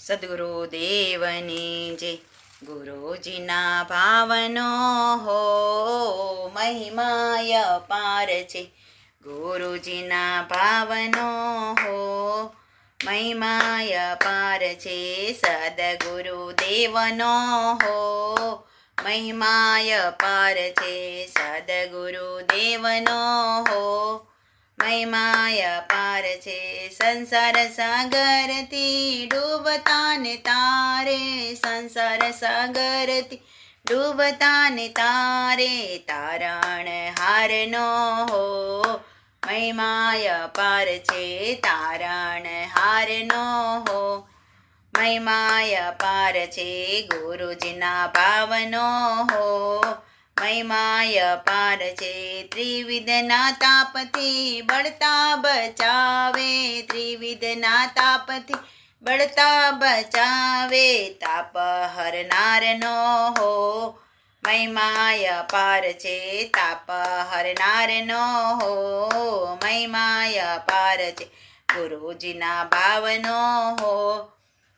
સદગુરુદેવની જય. ગુરુજીના ભાવનો હો મહિમાય પાર છે. ગુરુજીના ભાવનો હો મહિમાય પાર છે. સદગુરુદેવનો હો મહિમાય પાર છે. સદગુરુદેવનો હો મહિમાય પાર છે. સંસાર સાગરથી ડૂબતા ને તારે, સંસાર સાગરથી ડૂબતા ને તારે, તારણ હારનો હો મહિમાય પાર છે. તારણ હારનો હો મહિમાય પાર છે. ગુરુજીના ભાવનો હો મહિમાય પાર છે. ત્રિવિધના તાપથી બળતા બચાવે, ત્રિવિધના તાપથી બળતા બચાવે, તાપ હરનારનો હો મહિમાય પાર છે. તાપ હરનારનો હો મહિમાય પાર છે. ગુરુજીના ભાવનો હો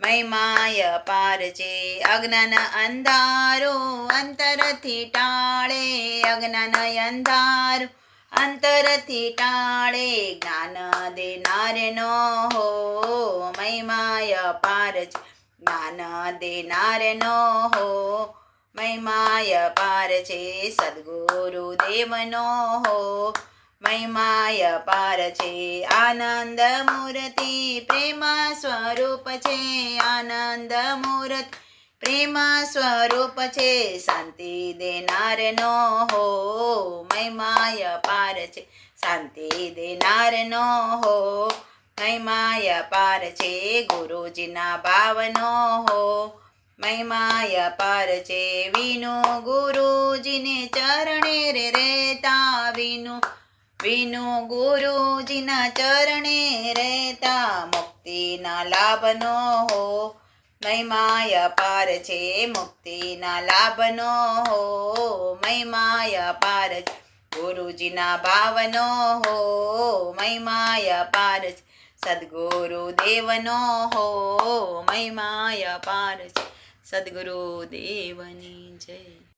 મહિમાય પાર છે. અજ્ઞાન અંધારું અંતરથી ટાળે, અજ્ઞાન અંધારું અંતરથી ટાળે, જ્ઞાન દેનારનો હો મહિમાય પાર છે. જ્ઞાન દેનારનો હો મહિમાય પાર છે. સદગુરુદેવનો હો મહિમાય પાર છે. આનંદ મૂર્તિ પ્રેમ સ્વરૂપ છે, આનંદ મૂર્તિ પ્રેમ સ્વરૂપ છે. શાંતિ દેનારનો હો મહિમાય પાર છે. શાંતિ દેનારનો હો મહિમાય પાર છે. ગુરુજીના ભાવનો હો મહિમાય પાર છે. વિનો ગુરુજીને ચરણે રે રહેતા, વિનો ગુરુજીના ચરણે રહેતા, મુક્તિના લાભનો હો મહિમાય પાર છે. મુક્તિના લાભનો હો મહિમાય પાર છે. ગુરુજીના ભાવનો હો મહિમાય પાર છે. સદગુરુદેવનો હો મહિમાય પાર છે. સદગુરુદેવની જય.